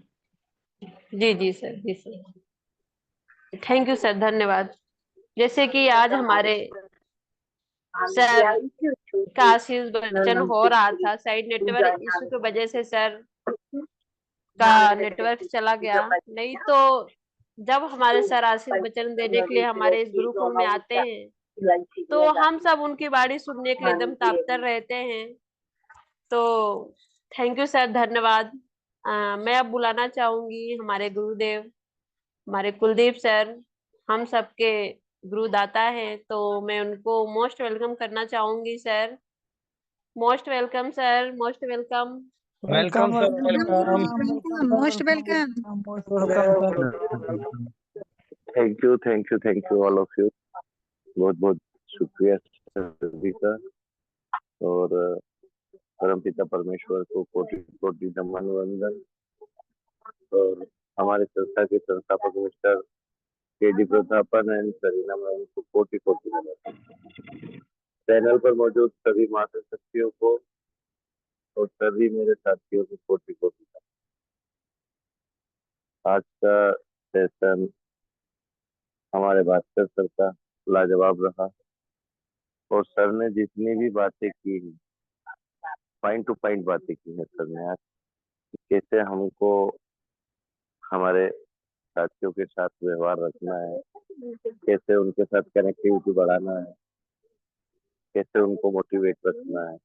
जी जी सर, जी सर। थैंक यू सर, धन्यवाद। जैसे कि आज हमारे सर का आशीष वचन हो रहा था, साइड नेटवर्क इशू की वजह से सर का नेटवर्क चला गया। नहीं तो जब हमारे सर आशीष वचन देने के लिए हमारे इस ग्रुप में आते हैं, तो हम सब उनकी बाणी सुनने के लिए एकदम ताप्तर रहते हैं। तो थैंक यू सर, धन्यवाद। मैं अब बुलाना चाहूंगी हमारे गुरुदेव, हमारे कुलदीप सर, हम सबके गुरुदाता हैं, तो मैं उनको मोस्ट वेलकम करना चाहूंगी sir. Most welcome sir, most welcome. Welcome sir, welcome. Welcome, most welcome. Most welcome sir. Thank you all of you. बहुत बहुत शुक्रिया सभी का। और परमपिता परमेश्वर को कोटि कोटि नमन वंदन। और हमारे संस्था के संस्थापक mister K D. Pratapan and Sarina ma'am को कोटि कोटि नमन। चैनल पर मौजूद सभी माता शक्तियों को और सभी मेरे साथियों को कोटि कोटि नमन। आज का सेशन हमारे भास्कर सर का लाजवाब रहा, और सर ने जितनी भी बातें की, पॉइंट टू पॉइंट बातें की है सर ने आज, कैसे हमको हमारे साथियों के साथ व्यवहार रखना है, कैसे उनके साथ कनेक्टिविटी बढ़ाना है, कैसे उनको मोटिवेट रखना है।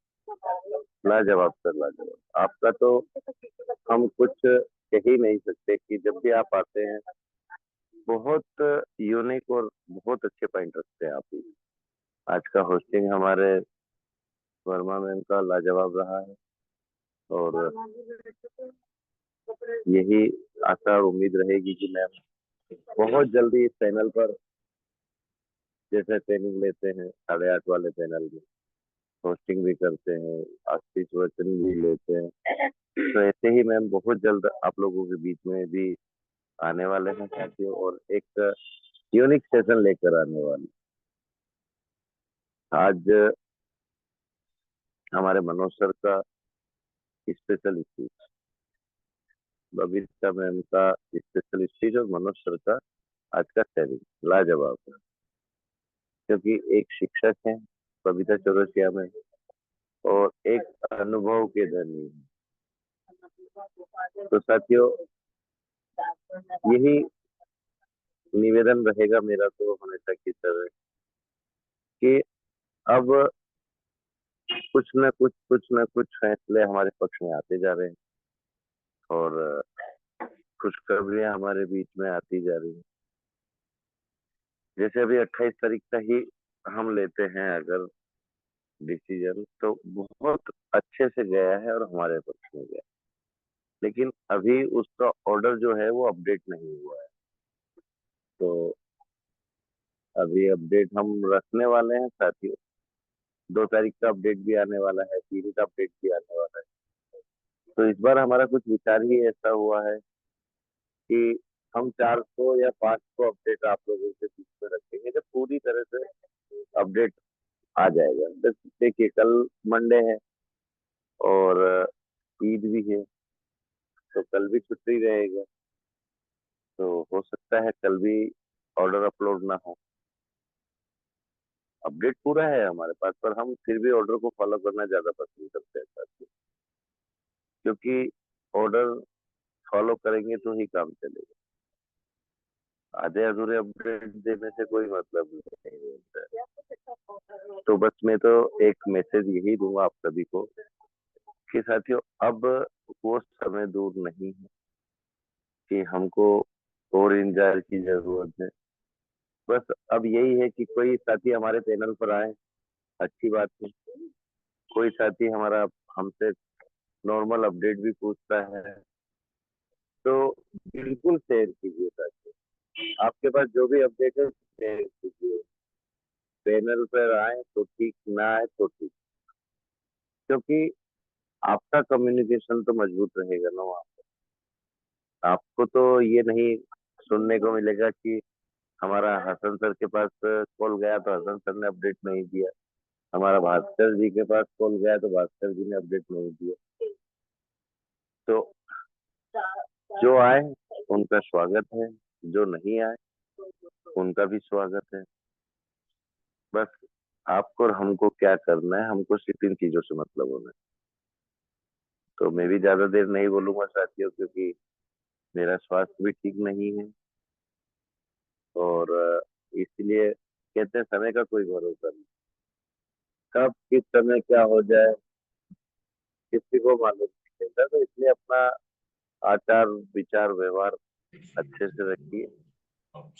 लाजवाब सर, लाजवाब। आपका तो हम कुछ कह ही नहीं सकते कि जब भी आप आते हैं बहुत यूनिक और बहुत अच्छे पॉइंट रखते हैं आप ही। आज का होस्टिंग हमारे वर्मा मैम का लाजवाब रहा है, और यही आशा और उम्मीद रहेगी कि मैम बहुत जल्दी इस चैनल पर जैसे ट्रेनिंग लेते हैं 8:30 वाले चैनल में, होस्टिंग भी करते हैं, आशीष वचन भी लेते हैं, तो ऐसे ही मैम बहुत जल्द आप लोगों के बीच में भी आने वाले हैं साथियों, और एक यूनिक सेशन लेकर आने वाले। आज हमारे मनोज सर का स्पेशल स्पीच, बबीता मैम का स्पेशल स्पीच, और मनोज सर का आज का शेयरिंग लाजवाब है, क्योंकि एक शिक्षक हैं बबीता चौरसिया में, और एक अनुभव के धनी हैं। तो साथियों, यही निवेदन रहेगा मेरा तो हमेशा की तरह कि अब कुछ न कुछ फैसले हमारे पक्ष में आते जा रहे हैं और खुशखबरियां हमारे बीच में आती जा रही हैं। जैसे अभी 28 तारीख का ही हम लेते हैं अगर डिसीजन, तो बहुत अच्छे से गया है और हमारे पक्ष में गया, लेकिन अभी उसका ऑर्डर जो है वो अपडेट नहीं हुआ है। तो अभी अपडेट हम रखने वाले हैं साथियों। 2 तारीख का अपडेट भी आने वाला है, 3 का अपडेट भी आने वाला है। तो इस बार हमारा कुछ विचार ही ऐसा हुआ है कि हम 400 या 500 अपडेट आप लोगों के बीच में रखेंगे जब पूरी तरह से अपडेट आ जाएगा। बस देखिए, कल मंडे है और ईद भी है, तो कल भी छुट्टी रहेगा, तो हो सकता है कल भी ऑर्डर अपलोड ना हो। अपडेट पूरा है हमारे पास, पर हम फिर भी ऑर्डर को फॉलो करना ज्यादा पसंद करते हैं साथियों, क्योंकि ऑर्डर फॉलो करेंगे तो ही काम चलेगा। आधे अधूरे अपडेट देने से कोई मतलब नहीं होता है। तो बस मैं तो एक मैसेज यही दूंगा आप सभी को कि साथियों, अब वो समय दूर नहीं है कि हमको और इंतजार की जरूरत है। बस अब यही है कि कोई साथी हमारे पैनल पर आए, अच्छी बात है। कोई साथी हमारा हमसे नॉर्मल अपडेट भी पूछता है, तो बिल्कुल शेयर कीजिए साथी। आपके पास जो भी अपडेट है शेयर कीजिए। पैनल पर आए तो ठीक, ना आए तो ठीक, क्योंकि आपका कम्युनिकेशन तो मजबूत रहेगा ना वहाँ पे। आपको तो ये नहीं सुनने को मिलेगा कि हमारा हसन सर के पास कॉल गया तो हसन सर ने अपडेट नहीं दिया, हमारा भास्कर जी के पास कॉल गया तो भास्कर जी ने अपडेट नहीं दिया। तो जो आए उनका स्वागत है, जो नहीं आए उनका भी स्वागत है। बस आपको और हमको क्या करना है, हमको सिर्फ इन चीजों से मतलब होना है। तो मैं भी ज्यादा देर नहीं बोलूंगा साथियों, क्योंकि मेरा स्वास्थ्य भी ठीक नहीं है और इसलिए कहते हैं समय का कोई भरोसा नहीं, कब किस समय क्या हो जाए किसी को मालूम नहीं चलता। तो इसलिए अपना आचार विचार व्यवहार अच्छे से रखिए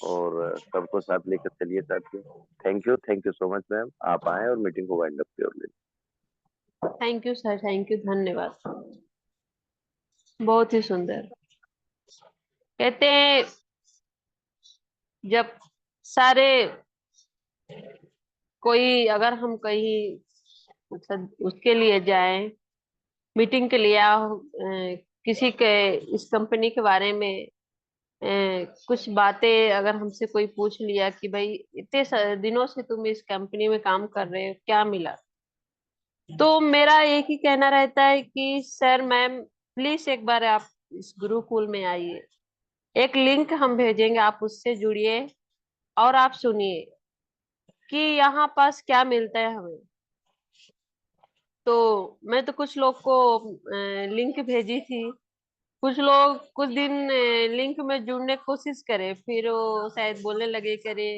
और सबको साथ लेकर चलिए साथियों। Thank you so much ma'am, आप आए और मीटिंग को वाइंड अप कर लें। Thank you sir, thank you, धन्यवाद। बहुत ही सुंदर। कहते हैं जब सारे कोई अगर हम कहीं मतलब उसके लिए जाएं, मीटिंग के लिए या किसी के इस कंपनी के बारे में कुछ बातें अगर हमसे कोई पूछ लिया कि भाई इतने दिनों से तुम इस कंपनी में काम कर रहे हो, क्या मिला, तो मेरा एक ही कहना रहता है कि सर मैम प्लीज एक बार आप इस गुरुकुल में आइए। एक लिंक हम भेजेंगे, आप उससे जुड़िए और आप सुनिए कि यहाँ पास क्या मिलता है हमें। तो मैं तो कुछ लोग को लिंक भेजी थी, कुछ लोग कुछ दिन लिंक में जुड़ने की कोशिश करे, फिर वो शायद बोलने लगे करे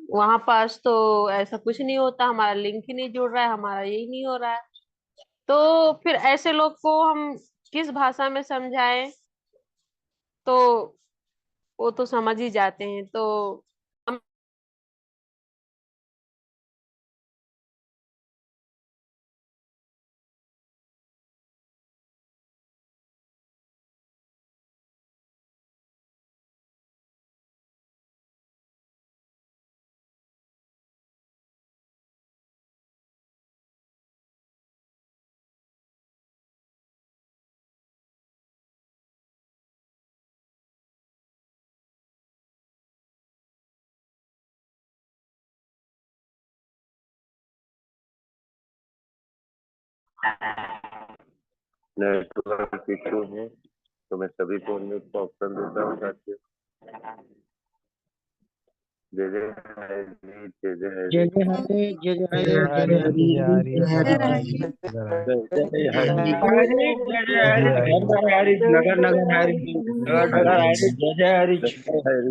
वहां पास तो ऐसा कुछ नहीं होता, हमारा लिंक ही नहीं जुड़ रहा है, हमारा यही नहीं हो रहा है। तो फिर ऐसे लोग को हम किस भाषा में समझाएं, तो वो तो समझ ही जाते हैं। तो हम नेटवर्क इशू है तो मैं सभी को म्यूट का ऑप्शन देता हूँ साथियों। जय जय हरि, जय जय हरि, जय जय हरे, जय जय हरे, जय जय हरे, जय हरि। जय जय हरि। हरे, जय जय हरे, घर घर हरे, नगर नगर हरे, नगर नगर हरे, जय जय हरे। जय जय हरि।